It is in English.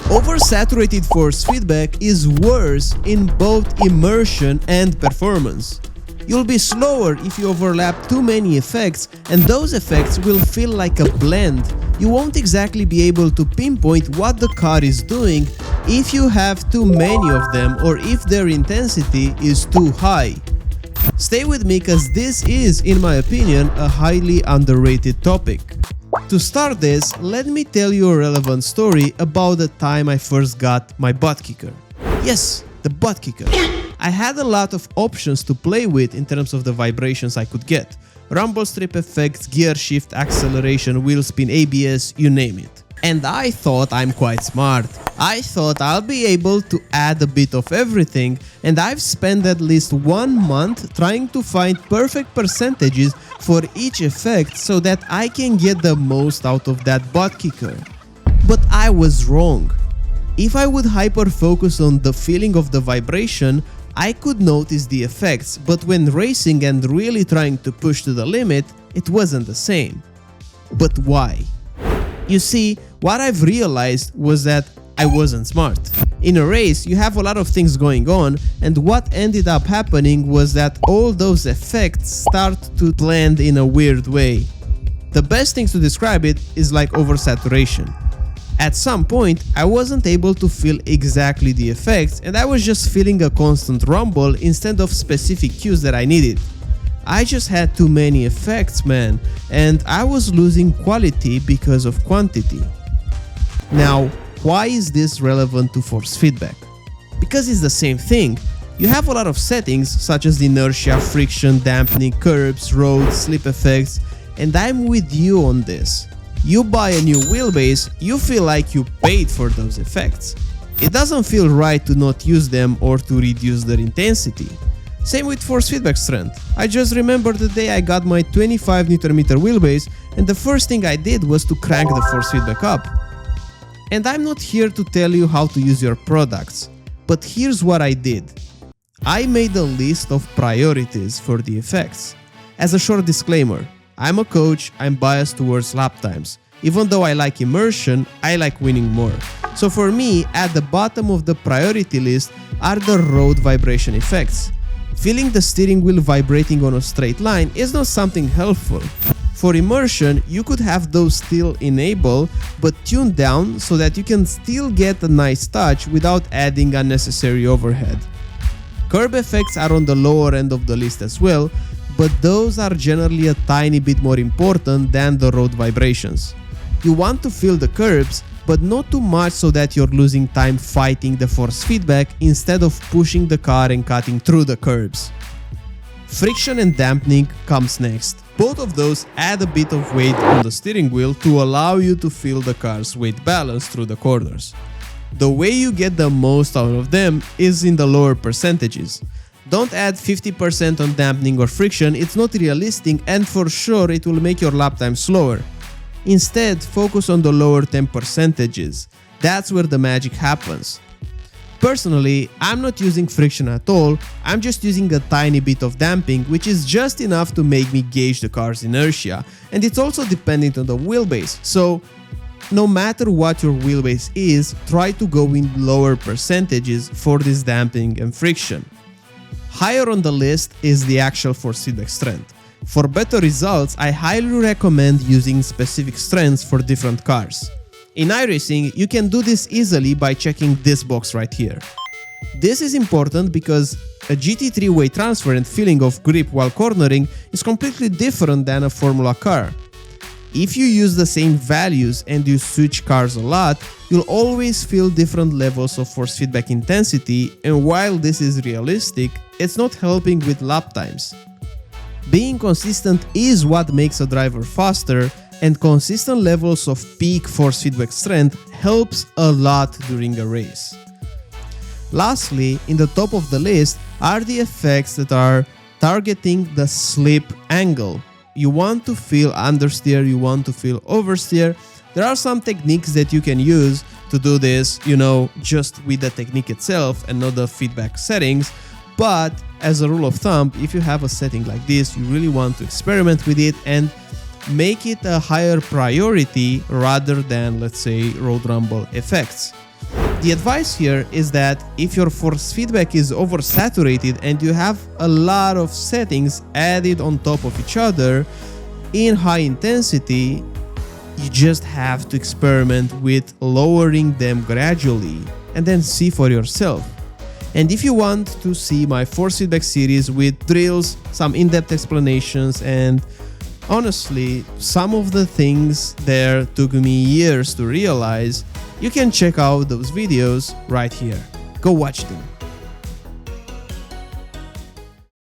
Oversaturated force feedback is worse in both immersion and performance. You'll be slower if you overlap too many effects, and those effects will feel like a blend. You won't exactly be able to pinpoint what the car is doing if you have too many of them or if their intensity is too high. Stay with me, cause this is, in my opinion, a highly underrated topic. To start this, let me tell you a relevant story about the time I first got my butt kicker. Yes, the butt kicker. I had a lot of options to play with in terms of the vibrations I could get. Rumble strip effects, gear shift, acceleration, wheel spin, ABS, you name it. And I thought I'm quite smart. I thought I'll be able to add a bit of everything, and I've spent at least 1 month trying to find perfect percentages for each effect so that I can get the most out of that butt kicker. But I was wrong. If I would hyper focus on the feeling of the vibration, I could notice the effects, but when racing and really trying to push to the limit, it wasn't the same. But why? You see, what I've realized was that I wasn't smart. In a race, you have a lot of things going on, and what ended up happening was that all those effects start to blend in a weird way. The best thing to describe it is like oversaturation. At some point, I wasn't able to feel exactly the effects, and I was just feeling a constant rumble instead of specific cues that I needed. I just had too many effects, man, and I was losing quality because of quantity. Now, why is this relevant to force feedback? Because it's the same thing. You have a lot of settings such as inertia, friction, dampening, curbs, road, slip effects, and I'm with you on this. You buy a new wheelbase, you feel like you paid for those effects. It doesn't feel right to not use them or to reduce their intensity. Same with force feedback strength. I just remember the day I got my 25 Nm wheelbase, and the first thing I did was to crank the force feedback up. And I'm not here to tell you how to use your products, but here's what I did. I made a list of priorities for the effects. As a short disclaimer, I'm a coach, I'm biased towards lap times. Even though I like immersion, I like winning more. So for me, at the bottom of the priority list are the road vibration effects. Feeling the steering wheel vibrating on a straight line is not something helpful. For immersion, you could have those still enabled, but tuned down so that you can still get a nice touch without adding unnecessary overhead. Curb effects are on the lower end of the list as well, but those are generally a tiny bit more important than the road vibrations. You want to feel the curbs, but not too much so that you're losing time fighting the force feedback instead of pushing the car and cutting through the curbs. Friction and dampening comes next. Both of those add a bit of weight on the steering wheel to allow you to feel the car's weight balance through the corners. The way you get the most out of them is in the lower percentages. Don't add 50% on dampening or friction, it's not realistic and for sure it will make your lap time slower. Instead, focus on the lower 10%. That's where the magic happens. Personally, I'm not using friction at all, I'm just using a tiny bit of damping, which is just enough to make me gauge the car's inertia, and it's also dependent on the wheelbase, so no matter what your wheelbase is, try to go in lower percentages for this damping and friction. Higher on the list is the actual force feedback strength. For better results, I highly recommend using specific strengths for different cars. In iRacing, you can do this easily by checking this box right here. This is important because a GT3 weight transfer and feeling of grip while cornering is completely different than a Formula car. If you use the same values and you switch cars a lot, you'll always feel different levels of force feedback intensity, and while this is realistic, it's not helping with lap times. Being consistent is what makes a driver faster, and consistent levels of peak force feedback strength helps a lot during a race. Lastly, in the top of the list are the effects that are targeting the slip angle. You want to feel understeer, you want to feel oversteer. There are some techniques that you can use to do this, just with the technique itself and not the feedback settings. But as a rule of thumb, if you have a setting like this, you really want to experiment with it and make it a higher priority rather than, let's say, road rumble effects. The advice here is that if your force feedback is oversaturated and you have a lot of settings added on top of each other in high intensity, you just have to experiment with lowering them gradually and then see for yourself. And if you want to see my force feedback series with drills, some in-depth explanations, and honestly, some of the things there took me years to realize, you can check out those videos right here. Go watch them.